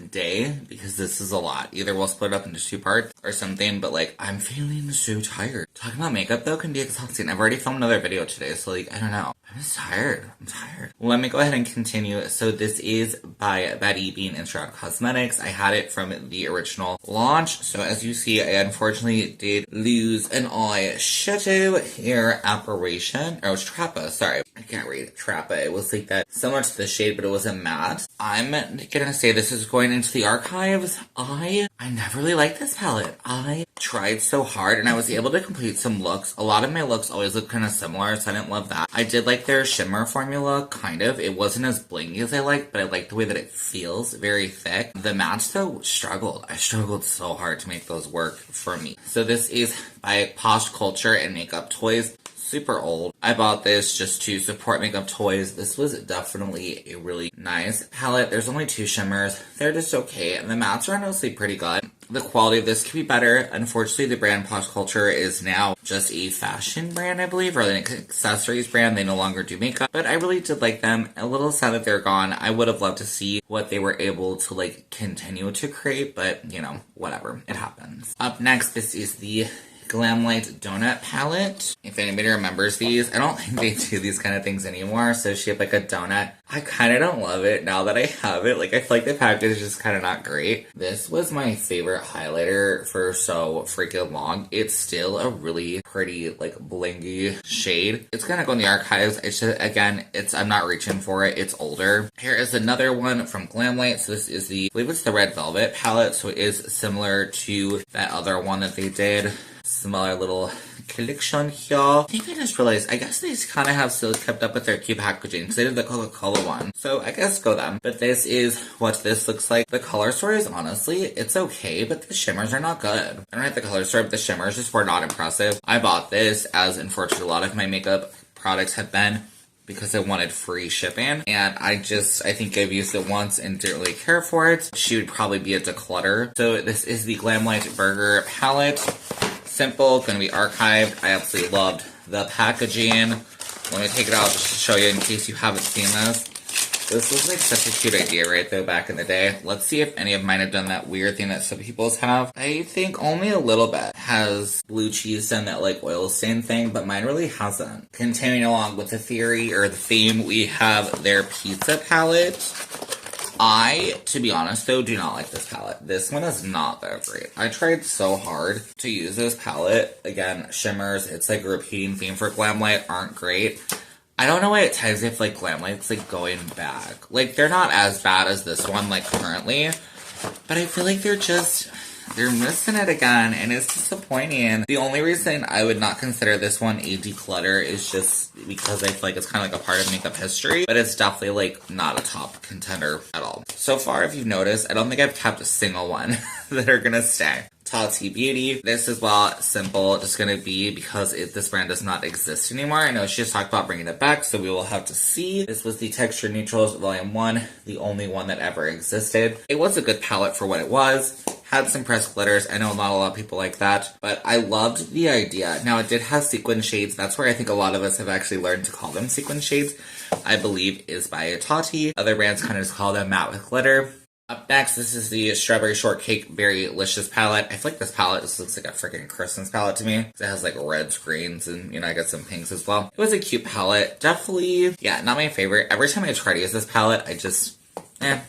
day, because this is a lot. Either we'll split it up into 2 parts or something, but I'm feeling so tired. Talking about makeup though can be exhausting. I've already filmed another video today, so I don't know. I'm just tired. I'm tired. Let me go ahead and continue. So this is by Betty Bean Instruct Cosmetics. I had it from the original launch. So as you see, I unfortunately did lose an eyeshadow hair apparition. Oh, it's Trappa, sorry. I can't read Trappa. It was like that, similar to the shade, but it was a matte. I'm gonna say this is going into the archives. I never really liked this palette. I tried so hard and I was able to complete some looks. A lot of my looks always look kind of similar, so I didn't love that. I did like their shimmer formula, kind of. It wasn't as blingy as I liked, but I like the way that it feels, very thick. The mattes though, struggled. I struggled so hard to make those work for me. So this is by Posh Culture and Makeup Toys. Super old. I bought this just to support Makeup Toys. This was definitely a really nice palette. There's only 2 shimmers. They're just okay, and the mattes are honestly pretty good. The quality of this could be better. Unfortunately, the brand Posh Culture is now just a fashion brand, I believe, or an accessories brand. They no longer do makeup, but I really did like them. A little sad that they're gone. I would have loved to see what they were able to continue to create, but whatever. It happens. Up next, this is the Glamlite Donut Palette. If anybody remembers these, I don't think they do these kind of things anymore. So she had a donut. I kind of don't love it now that I have it. I feel like the package is just kind of not great. This was my favorite highlighter for so freaking long. It's still a really pretty, blingy shade. It's gonna go in the archives. It's just, again, I'm not reaching for it. It's older. Here is another one from Glamlite. So this is I believe it's the Red Velvet palette. So it is similar to that other one that they did. Smaller little collection here. I think I just realized, I guess they kind of have still kept up with their cute packaging because they did the Coca-Cola one. So I guess go them. But this is what this looks like. The color story is honestly, it's okay, but the shimmers are not good. I don't like the color story, but the shimmers just were not impressive. I bought this, as unfortunately a lot of my makeup products have been, because I wanted free shipping, and I think I've used it once and didn't really care for it. She would probably be a declutter. So this is the Glamlite Burger Palette. Simple, gonna be archived. I absolutely loved the packaging. Let me take it out just to show you in case you haven't seen this. This was such a cute idea right though back in the day. Let's see if any of mine have done that weird thing that some people's have. I think only a little bit has blue cheese and that oil stain thing, but mine really hasn't. Continuing along with the theory or the theme, we have their pizza palette. To be honest though, do not like this palette. This one is not that great. I tried so hard to use this palette. Again, shimmers, it's a repeating theme for Glamlite, aren't great. I don't know why it ties if Glamlite's going back. They're not as bad as this one currently, but I feel they're missing it again, and it's disappointing. The only reason I would not consider this one a declutter is just because I feel it's kind of a part of makeup history, but it's definitely not a top contender at all. So far, if you've noticed, I don't think I've kept a single one that are gonna stay. Tati Beauty. This as well, simple, just gonna be because this brand does not exist anymore. I know she just talked about bringing it back, so we will have to see. This was the Texture Neutrals Volume 1, the only one that ever existed. It was a good palette for what it was. Had some pressed glitters. I know not a lot of people like that, but I loved the idea. Now, it did have sequin shades. That's where I think a lot of us have actually learned to call them sequin shades. I believe is by Tati. Other brands kind of just call them matte with glitter. Up next, this is the Strawberry Shortcake Berry Licious palette. I feel this palette just looks like a freaking Christmas palette to me. It has reds, greens, and I got some pinks as well. It was a cute palette. Definitely, yeah, not my favorite. Every time I try to use this palette,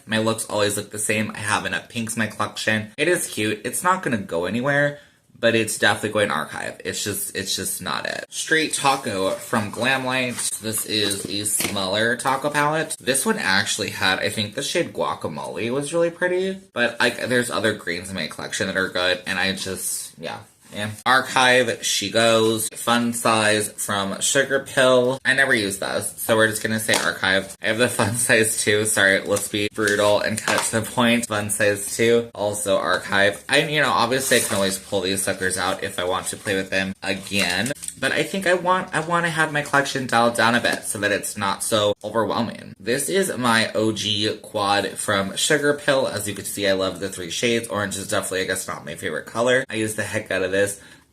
my looks always look the same. I have enough pinks in my collection. It is cute. It's not gonna go anywhere, but it's definitely going archive. It's just not it. Straight Taco from Glamlite. This is a smaller taco palette. This one actually had, I think the shade Guacamole was really pretty, but there's other greens in my collection that are good, and I just, yeah. Archive, She Goes, Fun Size from Sugar Pill. I never use those, so we're just gonna say archive. I have the Fun Size 2. Sorry, let's be brutal and cut to the point. Fun Size 2, also archive. Obviously I can always pull these suckers out if I want to play with them again. But I think I want to have my collection dialed down a bit so that it's not so overwhelming. This is my OG quad from Sugar Pill. As you can see, I love the 3 shades. Orange is definitely, I guess, not my favorite color. I use the heck out of this.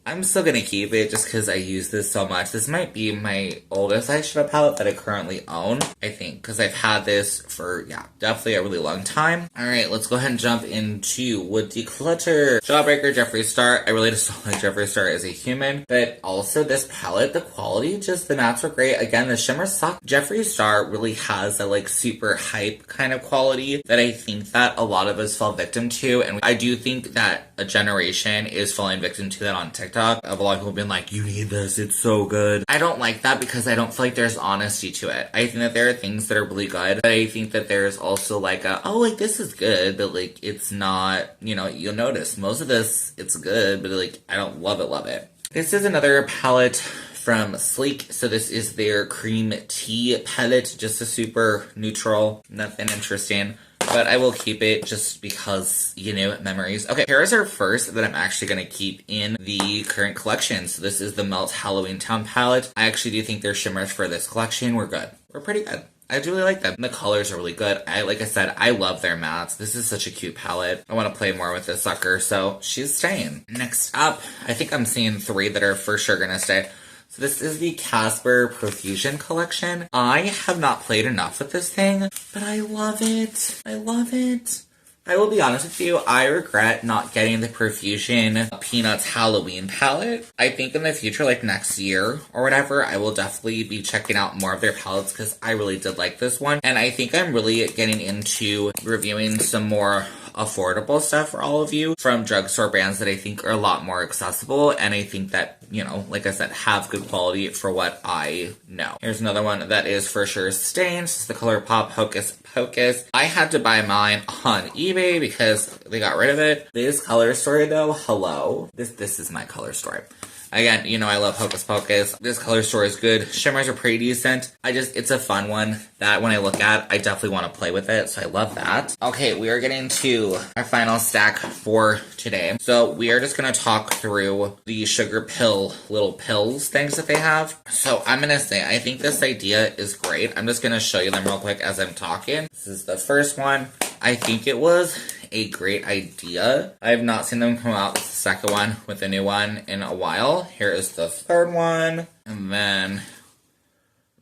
I'm still gonna keep it just because I use this so much. This might be my oldest eyeshadow palette that I currently own, I think, because I've had this for, definitely a really long time. Alright, let's go ahead and jump into Declutter. Jawbreaker, Jeffree Star. I really just don't like Jeffree Star as a human, but also this palette, the quality, the mattes were great. Again, the shimmers suck. Jeffree Star really has a, super hype kind of quality that I think that a lot of us fall victim to, and I do think that a generation is falling victim to that on TikTok. Of a lot of people being like, you need this, it's so good. I don't like that because I don't feel like there's honesty to it. I think that there are things that are really good, but I think that there's also this is good, but it's not, you'll notice most of this, it's good, but I don't love it. This is another palette from Sleek. So this is their cream tea palette, just a super neutral, nothing interesting. But I will keep it just because, memories. Okay, here is our first that I'm actually going to keep in the current collection. So this is the Melt Halloween Town palette. I actually do think their shimmers for this collection were good. We're pretty good. I do really like them. The colors are really good. Like I said, I love their mattes. This is such a cute palette. I want to play more with this sucker, so she's staying. Next up, I think I'm seeing 3 that are for sure going to stay. So this is the Casper Profusion collection. I have not played enough with this thing, but I love it. I love it. I will be honest with you, I regret not getting the Profusion Peanuts Halloween palette. I think in the future, next year or whatever, I will definitely be checking out more of their palettes because I really did like this one. And I think I'm really getting into reviewing some more affordable stuff for all of you from drugstore brands that I think are a lot more accessible, and I think that, like I said, have good quality for what I know. Here's another one that is for sure staying. This is the ColourPop Hocus Pocus. I had to buy mine on eBay because they got rid of it. This color story though, hello. This is my color story. Again, I love Hocus Pocus. This color story is good. Shimmers are pretty decent. It's a fun one that when I look at, I definitely want to play with it, so I love that. Okay, we are getting to our final stack for today. So we are just going to talk through the Sugar Pill little pills things that they have. So I'm going to say, I think this idea is great. I'm just going to show you them real quick as I'm talking. This is the first one. I think it was a great idea. I have not seen them come out with the second one with a new one in a while. Here is the third one, and then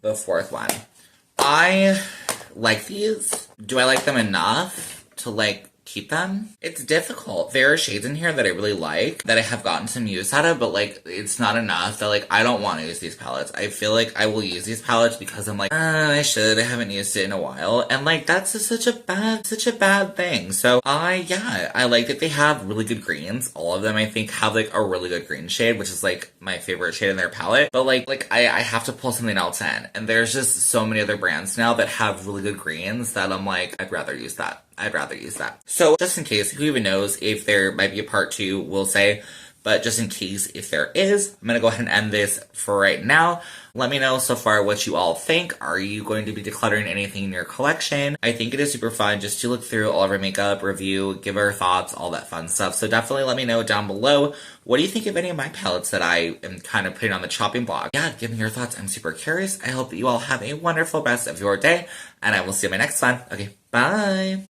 the fourth one. I like these. Do I like them enough to keep them? It's difficult. There are shades in here that I really like, that I have gotten some use out of, but it's not enough that I don't want to use these palettes. I feel like I will use these palettes because I'm I haven't used it in a while, and that's just such a bad thing. So I like that they have really good greens. All of them I think have a really good green shade, which is my favorite shade in their palette. But I have to pull something else in, and there's just so many other brands now that have really good greens that I'm I'd rather use that. So just in case, who even knows if there might be a part 2, we'll say. But just in case if there is, I'm going to go ahead and end this for right now. Let me know so far what you all think. Are you going to be decluttering anything in your collection? I think it is super fun just to look through all of our makeup, review, give our thoughts, all that fun stuff. So definitely let me know down below. What do you think of any of my palettes that I am kind of putting on the chopping block? Yeah, give me your thoughts. I'm super curious. I hope that you all have a wonderful rest of your day, and I will see you in my next one. Okay, bye!